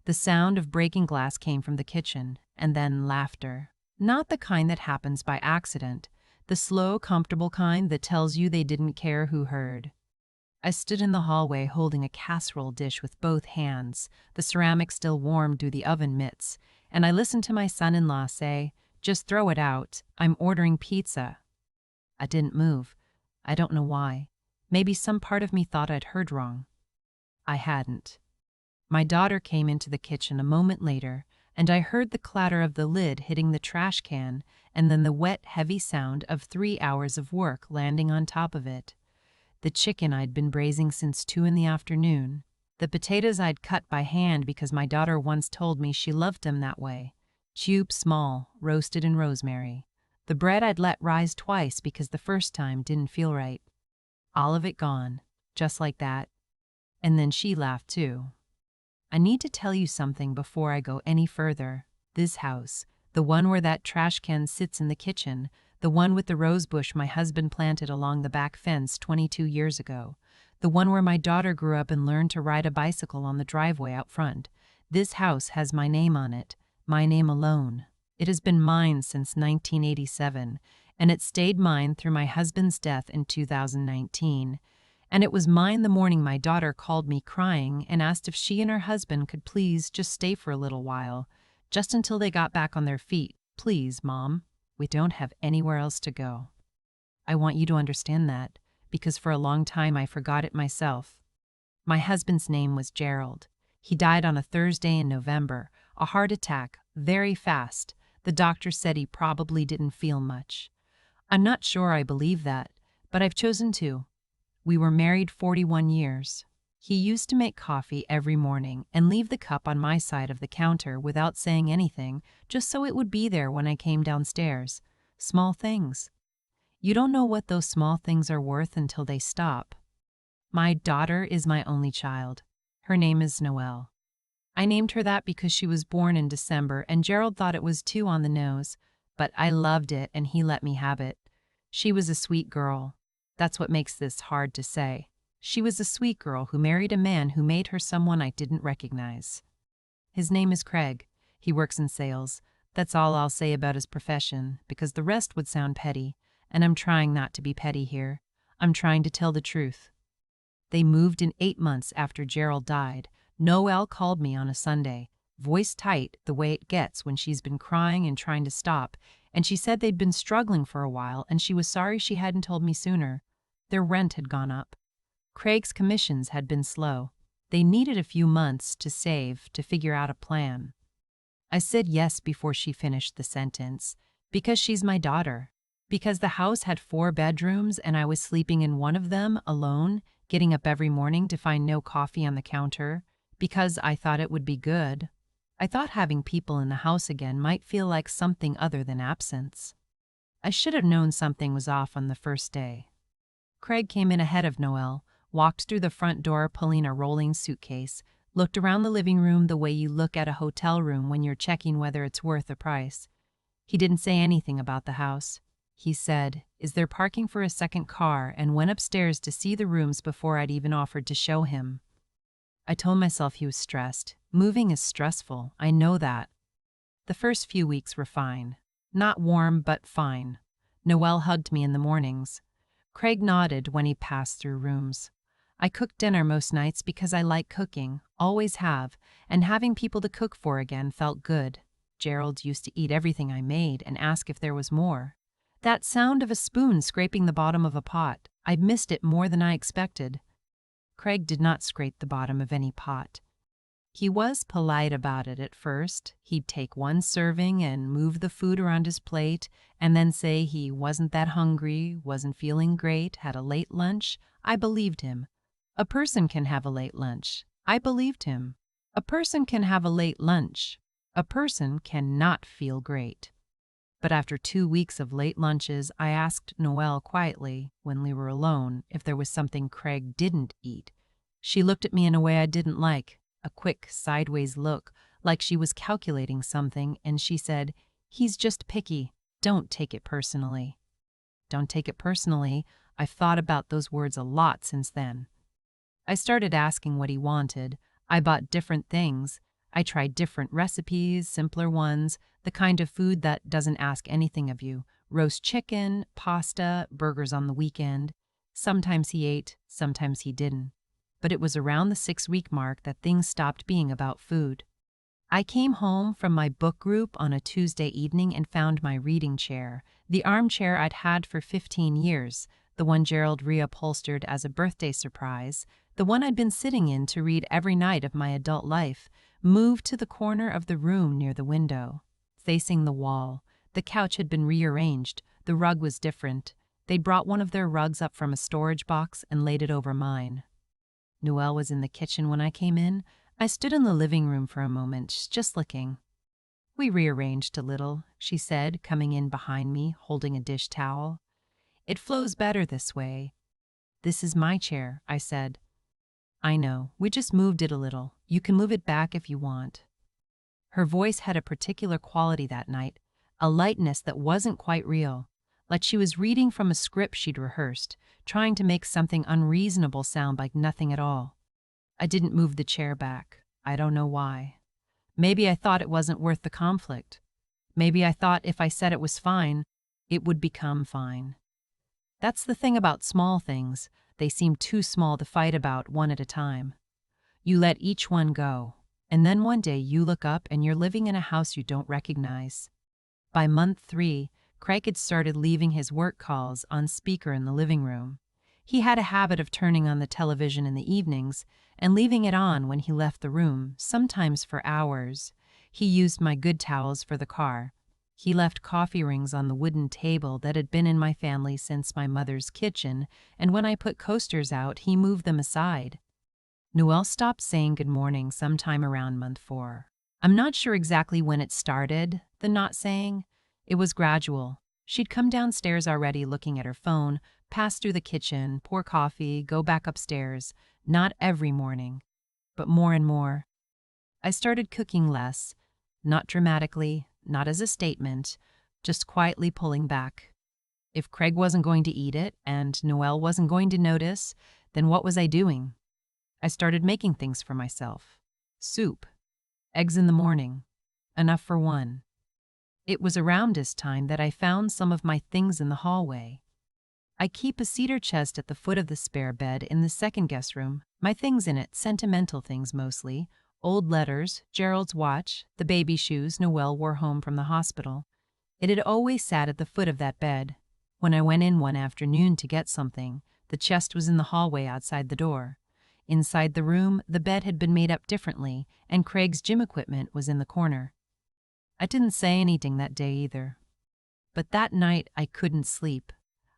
The sound of breaking glass came from the kitchen, and then laughter. Not the kind that happens by accident, the slow, comfortable kind that tells you they didn't care who heard. I stood in the hallway holding a casserole dish with both hands, the ceramic still warm through the oven mitts, and I listened to my son-in-law say, "Just throw it out, I'm ordering pizza." I didn't move. I don't know why. Maybe some part of me thought I'd heard wrong. I hadn't. My daughter came into the kitchen a moment later, and I heard the clatter of the lid hitting the trash can and then the wet, heavy sound of 3 hours of work landing on top of it. The chicken I'd been braising since 2 in the afternoon. The potatoes I'd cut by hand because my daughter once told me she loved them that way. Cube small, roasted in rosemary. The bread I'd let rise twice because the first time didn't feel right. All of it gone, just like that. And then she laughed too. I need to tell you something before I go any further. This house, the one where that trash can sits in the kitchen, the one with the rose bush my husband planted along the back fence 22 years ago, the one where my daughter grew up and learned to ride a bicycle on the driveway out front. This house has my name on it, my name alone. It has been mine since 1987, and it stayed mine through my husband's death in 2019. And it was mine the morning my daughter called me crying and asked if she and her husband could please just stay for a little while, just until they got back on their feet. "Please, Mom, we don't have anywhere else to go." I want you to understand that, because for a long time I forgot it myself. My husband's name was Gerald. He died on a Thursday in November, a heart attack, very fast. The doctor said he probably didn't feel much. I'm not sure I believe that, but I've chosen to. We were married 41 years. He used to make coffee every morning and leave the cup on my side of the counter without saying anything, just so it would be there when I came downstairs. Small things. You don't know what those small things are worth until they stop. My daughter is my only child. Her name is Noelle. I named her that because she was born in December and Gerald thought it was too on the nose, but I loved it and he let me have it. She was a sweet girl. That's what makes this hard to say. She was a sweet girl who married a man who made her someone I didn't recognize. His name is Craig. He works in sales. That's all I'll say about his profession, because the rest would sound petty, and I'm trying not to be petty here. I'm trying to tell the truth. They moved in 8 months after Gerald died. Noelle called me on a Sunday, voice tight the way it gets when she's been crying and trying to stop, and she said they'd been struggling for a while and she was sorry she hadn't told me sooner. Their rent had gone up. Craig's commissions had been slow. They needed a few months to save, to figure out a plan. I said yes before she finished the sentence, because she's my daughter, because the house had 4 bedrooms and I was sleeping in one of them alone, getting up every morning to find no coffee on the counter, because I thought it would be good. I thought having people in the house again might feel like something other than absence. I should have known something was off on the first day. Craig came in ahead of Noelle, walked through the front door pulling a rolling suitcase, looked around the living room the way you look at a hotel room when you're checking whether it's worth the price. He didn't say anything about the house. He said, "Is there parking for a second car?" and went upstairs to see the rooms before I'd even offered to show him. I told myself he was stressed. Moving is stressful, I know that. The first few weeks were fine. Not warm, but fine. Noelle hugged me in the mornings. Craig nodded when he passed through rooms. I cooked dinner most nights because I like cooking, always have, and having people to cook for again felt good. Gerald used to eat everything I made and ask if there was more. That sound of a spoon scraping the bottom of a pot, I missed it more than I expected. Craig did not scrape the bottom of any pot. He was polite about it at first. He'd take one serving and move the food around his plate and then say he wasn't that hungry, wasn't feeling great, had a late lunch. I believed him. A person can have a late lunch. I believed him. A person can have a late lunch. A person cannot feel great. But after 2 weeks of late lunches, I asked Noelle quietly, when we were alone, if there was something Craig didn't eat. She looked at me in a way I didn't like, a quick, sideways look, like she was calculating something, and she said, "He's just picky. Don't take it personally." Don't take it personally. I've thought about those words a lot since then. I started asking what he wanted. I bought different things. I tried different recipes, simpler ones, the kind of food that doesn't ask anything of you. Roast chicken, pasta, burgers on the weekend. Sometimes he ate, sometimes he didn't. But it was around the 6-week mark that things stopped being about food. I came home from my book group on a Tuesday evening and found my reading chair, the armchair I'd had for 15 years, the one Gerald reupholstered as a birthday surprise, the one I'd been sitting in to read every night of my adult life, moved to the corner of the room near the window. Facing the wall, the couch had been rearranged, the rug was different. They'd brought one of their rugs up from a storage box and laid it over mine. Noelle was in the kitchen when I came in. I stood in the living room for a moment, just looking. "We rearranged a little," she said, coming in behind me, holding a dish towel. "It flows better this way." "This is my chair," I said. "I know, we just moved it a little. You can move it back if you want." Her voice had a particular quality that night, a lightness that wasn't quite real, like she was reading from a script she'd rehearsed, trying to make something unreasonable sound like nothing at all. I didn't move the chair back. I don't know why. Maybe I thought it wasn't worth the conflict. Maybe I thought if I said it was fine, it would become fine. That's the thing about small things. They seem too small to fight about one at a time. You let each one go, and then one day you look up and you're living in a house you don't recognize. By month 3, Craig had started leaving his work calls on speaker in the living room. He had a habit of turning on the television in the evenings and leaving it on when he left the room, sometimes for hours. He used my good towels for the car. He left coffee rings on the wooden table that had been in my family since my mother's kitchen, and when I put coasters out, he moved them aside. Noelle stopped saying good morning sometime around month 4. I'm not sure exactly when it started, the not saying. It was gradual. She'd come downstairs already looking at her phone, pass through the kitchen, pour coffee, go back upstairs. Not every morning, but more and more. I started cooking less, not dramatically, not as a statement, just quietly pulling back. If Craig wasn't going to eat it and Noelle wasn't going to notice, then what was I doing? I started making things for myself. Soup, eggs in the morning, enough for one. It was around this time that I found some of my things in the hallway. I keep a cedar chest at the foot of the spare bed in the second guest room, my things in it, sentimental things mostly, old letters, Gerald's watch, the baby shoes Noelle wore home from the hospital. It had always sat at the foot of that bed. When I went in one afternoon to get something, the chest was in the hallway outside the door. Inside the room, the bed had been made up differently, and Craig's gym equipment was in the corner. I didn't say anything that day either. But that night I couldn't sleep.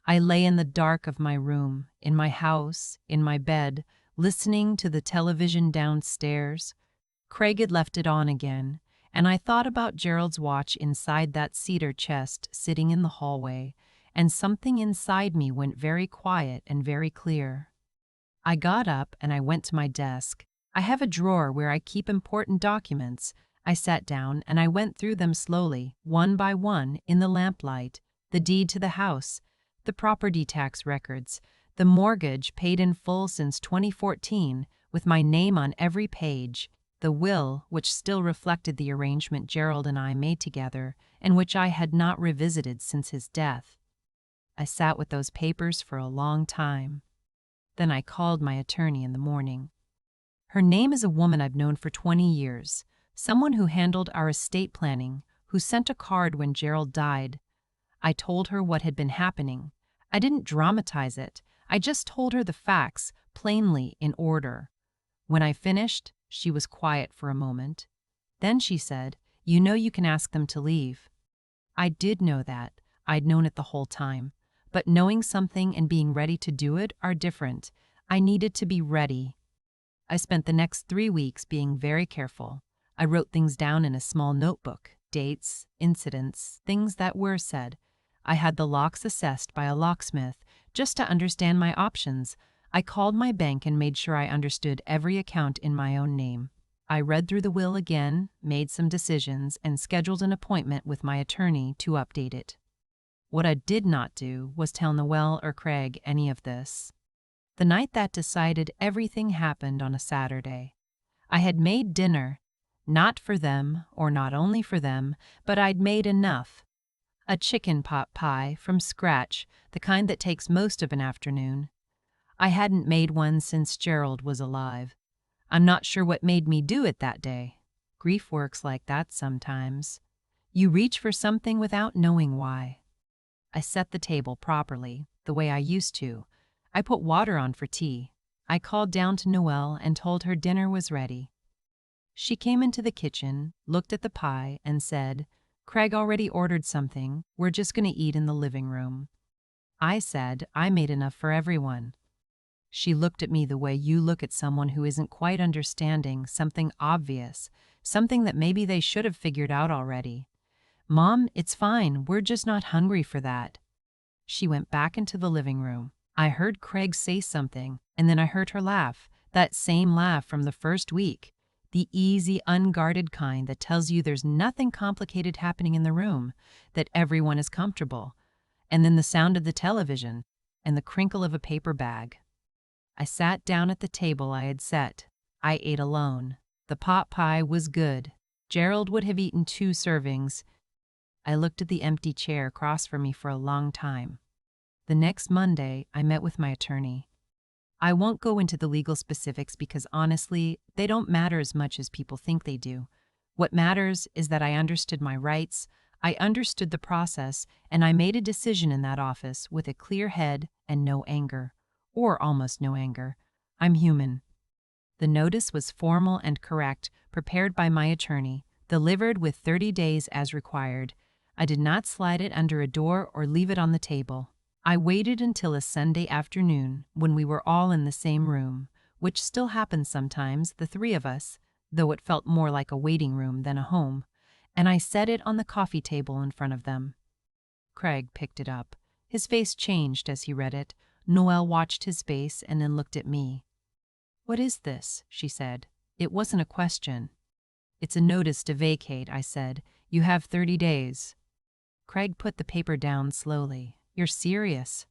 I lay in the dark of my room, in my house, in my bed, listening to the television downstairs. Craig had left it on again, and I thought about Gerald's watch inside that cedar chest sitting in the hallway, and something inside me went very quiet and very clear. I got up and I went to my desk. I have a drawer where I keep important documents. I sat down and I went through them slowly, one by one, in the lamplight, the deed to the house, the property tax records, the mortgage paid in full since 2014, with my name on every page, the will, which still reflected the arrangement Gerald and I made together, and which I had not revisited since his death. I sat with those papers for a long time. Then I called my attorney in the morning. Her name is a woman I've known for 20 years, someone who handled our estate planning, who sent a card when Gerald died. I told her what had been happening. I didn't dramatize it. I just told her the facts, plainly, in order. When I finished, she was quiet for a moment. Then she said, "You know you can ask them to leave." I did know that. I'd known it the whole time. But knowing something and being ready to do it are different. I needed to be ready. I spent the next 3 weeks being very careful. I wrote things down in a small notebook, dates, incidents, things that were said. I had the locks assessed by a locksmith, just to understand my options. I called my bank and made sure I understood every account in my own name. I read through the will again, made some decisions, and scheduled an appointment with my attorney to update it. What I did not do was tell Noelle or Craig any of this. The night that decided everything happened on a Saturday. I had made dinner. Not for them, or not only for them, but I'd made enough. A chicken pot pie from scratch, the kind that takes most of an afternoon. I hadn't made one since Gerald was alive. I'm not sure what made me do it that day. Grief works like that sometimes. You reach for something without knowing why. I set the table properly, the way I used to. I put water on for tea. I called down to Noelle and told her dinner was ready. She came into the kitchen, looked at the pie, and said, "Craig already ordered something. We're just going to eat in the living room." I said, "I made enough for everyone." She looked at me the way you look at someone who isn't quite understanding something obvious, something that maybe they should have figured out already. "Mom, it's fine. We're just not hungry for that." She went back into the living room. I heard Craig say something, and then I heard her laugh, that same laugh from the first week, the easy, unguarded kind that tells you there's nothing complicated happening in the room, that everyone is comfortable, and then the sound of the television and the crinkle of a paper bag. I sat down at the table I had set. I ate alone. The pot pie was good. Gerald would have eaten 2 servings. I looked at the empty chair across from me for a long time. The next Monday, I met with my attorney. I won't go into the legal specifics because honestly, they don't matter as much as people think they do. What matters is that I understood my rights, I understood the process, and I made a decision in that office with a clear head and no anger. Or almost no anger. I'm human. The notice was formal and correct, prepared by my attorney, delivered with 30 days as required. I did not slide it under a door or leave it on the table. I waited until a Sunday afternoon when we were all in the same room, which still happens sometimes, the 3 of us, though it felt more like a waiting room than a home, and I set it on the coffee table in front of them. Craig picked it up. His face changed as he read it. Noelle watched his face and then looked at me. "What is this?" she said. It wasn't a question. "It's a notice to vacate," I said. "You have 30 days. Craig put the paper down slowly. "You're serious?"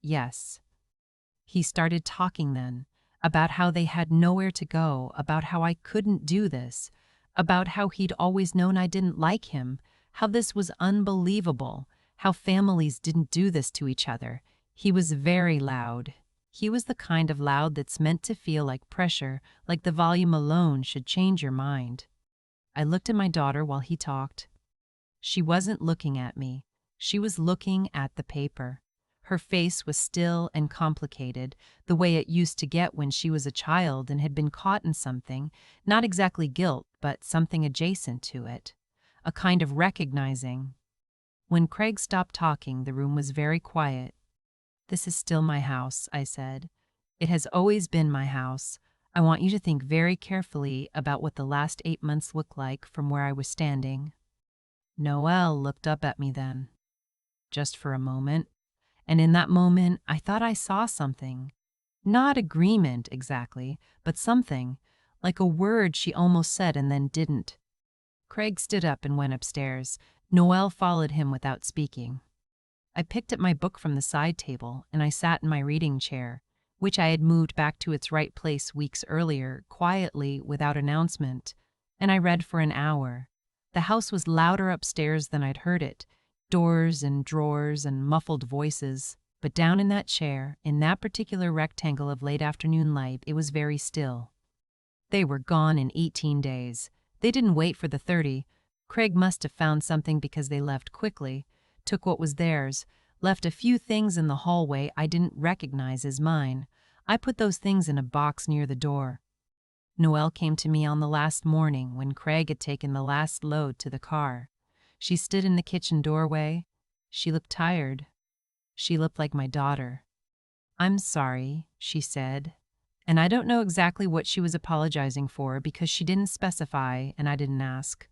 "Yes." He started talking then, about how they had nowhere to go, about how I couldn't do this, about how he'd always known I didn't like him, how this was unbelievable, how families didn't do this to each other. He was very loud. He was the kind of loud that's meant to feel like pressure, like the volume alone should change your mind. I looked at my daughter while he talked. She wasn't looking at me. She was looking at the paper. Her face was still and complicated, the way it used to get when she was a child and had been caught in something, not exactly guilt, but something adjacent to it. A kind of recognizing. When Craig stopped talking, the room was very quiet. "This is still my house," I said. "It has always been my house. I want you to think very carefully about what the last 8 months looked like from where I was standing." Noelle looked up at me then, just for a moment, and in that moment I thought I saw something. Not agreement exactly, but something, like a word she almost said and then didn't. Craig stood up and went upstairs. Noelle followed him without speaking. I picked up my book from the side table and I sat in my reading chair, which I had moved back to its right place weeks earlier, quietly, without announcement, and I read for an hour. The house was louder upstairs than I'd heard it, doors and drawers and muffled voices, but down in that chair, in that particular rectangle of late afternoon light, it was very still. They were gone in 18 days. They didn't wait for the 30. Craig must have found something because they left quickly, took what was theirs, left a few things in the hallway I didn't recognize as mine. I put those things in a box near the door. Noelle came to me on the last morning when Craig had taken the last load to the car. She stood in the kitchen doorway. She looked tired. She looked like my daughter. "I'm sorry," she said, and I don't know exactly what she was apologizing for because she didn't specify and I didn't ask.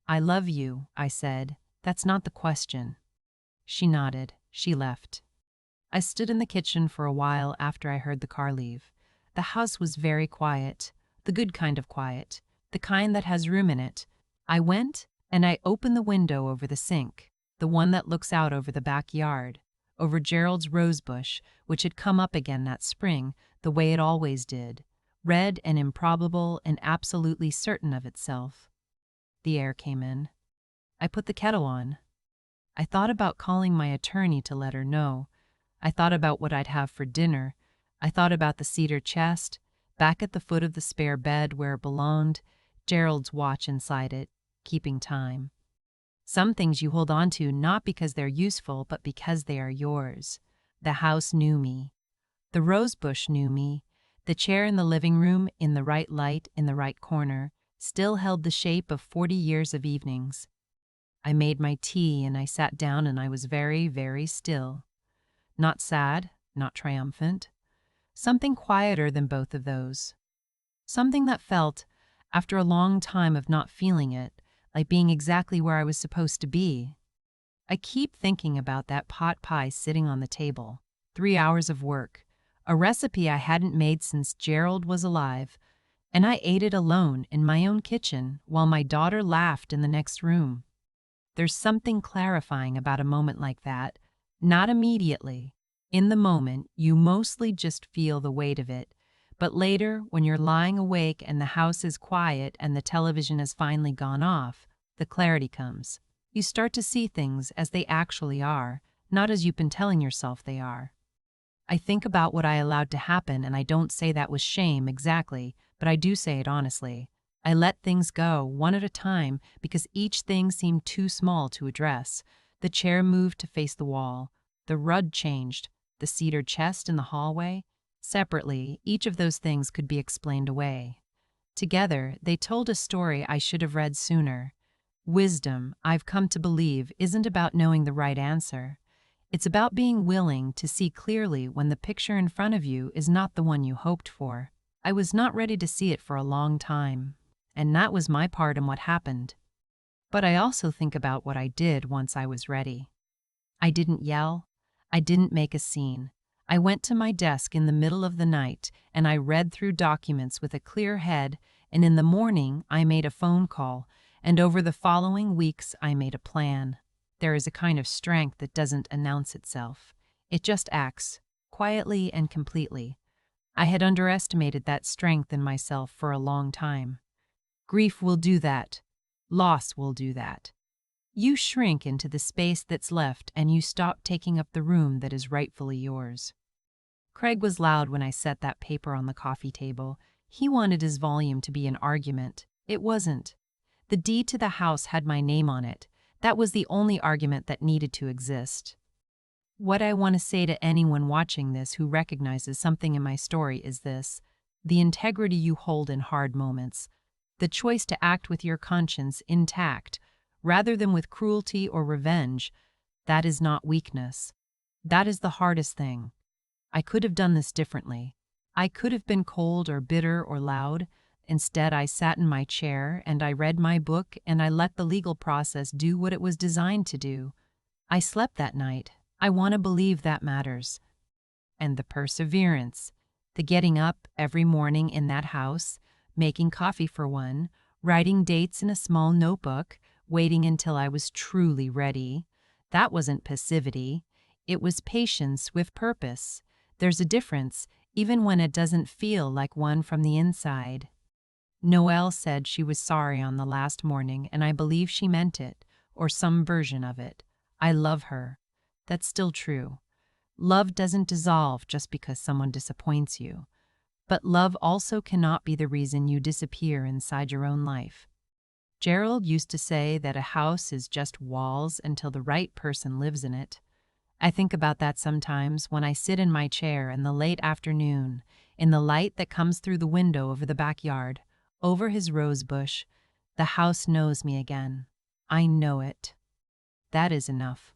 "I love you," I said. "That's not the question." She nodded. She left. I stood in the kitchen for a while after I heard the car leave. The house was very quiet, the good kind of quiet, the kind that has room in it. I went and I opened the window over the sink, the one that looks out over the backyard, over Gerald's rosebush, which had come up again that spring, the way it always did, red and improbable and absolutely certain of itself. The air came in. I put the kettle on. I thought about calling my attorney to let her know. I thought about what I'd have for dinner. I thought about the cedar chest, back at the foot of the spare bed where it belonged, Gerald's watch inside it, keeping time. Some things you hold on to not because they're useful, but because they are yours. The house knew me. The rose bush knew me. The chair in the living room, in the right light, in the right corner, still held the shape of 40 years of evenings. I made my tea and I sat down and I was very, very still. Not sad, not triumphant. Something quieter than both of those. Something that felt, after a long time of not feeling it, like being exactly where I was supposed to be. I keep thinking about that pot pie sitting on the table. 3 hours of work. A recipe I hadn't made since Gerald was alive, and I ate it alone in my own kitchen while my daughter laughed in the next room. There's something clarifying about a moment like that. Not immediately. In the moment, you mostly just feel the weight of it. But later, when you're lying awake and the house is quiet and the television has finally gone off, the clarity comes. You start to see things as they actually are, not as you've been telling yourself they are. I think about what I allowed to happen, and I don't say that with shame exactly, but I do say it honestly. I let things go, one at a time, because each thing seemed too small to address. The chair moved to face the wall. The rug changed. The cedar chest in the hallway. Separately, each of those things could be explained away. Together, they told a story I should have read sooner. Wisdom, I've come to believe, isn't about knowing the right answer. It's about being willing to see clearly when the picture in front of you is not the one you hoped for. I was not ready to see it for a long time, and that was my part in what happened. But I also think about what I did once I was ready. I didn't yell. I didn't make a scene. I went to my desk in the middle of the night, and I read through documents with a clear head, and in the morning I made a phone call, and over the following weeks I made a plan. There is a kind of strength that doesn't announce itself. It just acts, quietly and completely. I had underestimated that strength in myself for a long time. Grief will do that. Loss will do that. You shrink into the space that's left and you stop taking up the room that is rightfully yours. Craig was loud when I set that paper on the coffee table. He wanted his volume to be an argument. It wasn't. The deed to the house had my name on it. That was the only argument that needed to exist. What I want to say to anyone watching this who recognizes something in my story is this: the integrity you hold in hard moments, the choice to act with your conscience intact, rather than with cruelty or revenge, that is not weakness. That is the hardest thing. I could have done this differently. I could have been cold or bitter or loud. Instead, I sat in my chair and I read my book and I let the legal process do what it was designed to do. I slept that night. I want to believe that matters. And the perseverance, the getting up every morning in that house, making coffee for one, writing dates in a small notebook, waiting until I was truly ready. That wasn't passivity. It was patience with purpose. There's a difference, even when it doesn't feel like one from the inside. Noelle said she was sorry on the last morning, and I believe she meant it, or some version of it. I love her. That's still true. Love doesn't dissolve just because someone disappoints you. But love also cannot be the reason you disappear inside your own life. Gerald used to say that a house is just walls until the right person lives in it. I think about that sometimes when I sit in my chair in the late afternoon, in the light that comes through the window over the backyard, over his rose bush. The house knows me again. I know it. That is enough.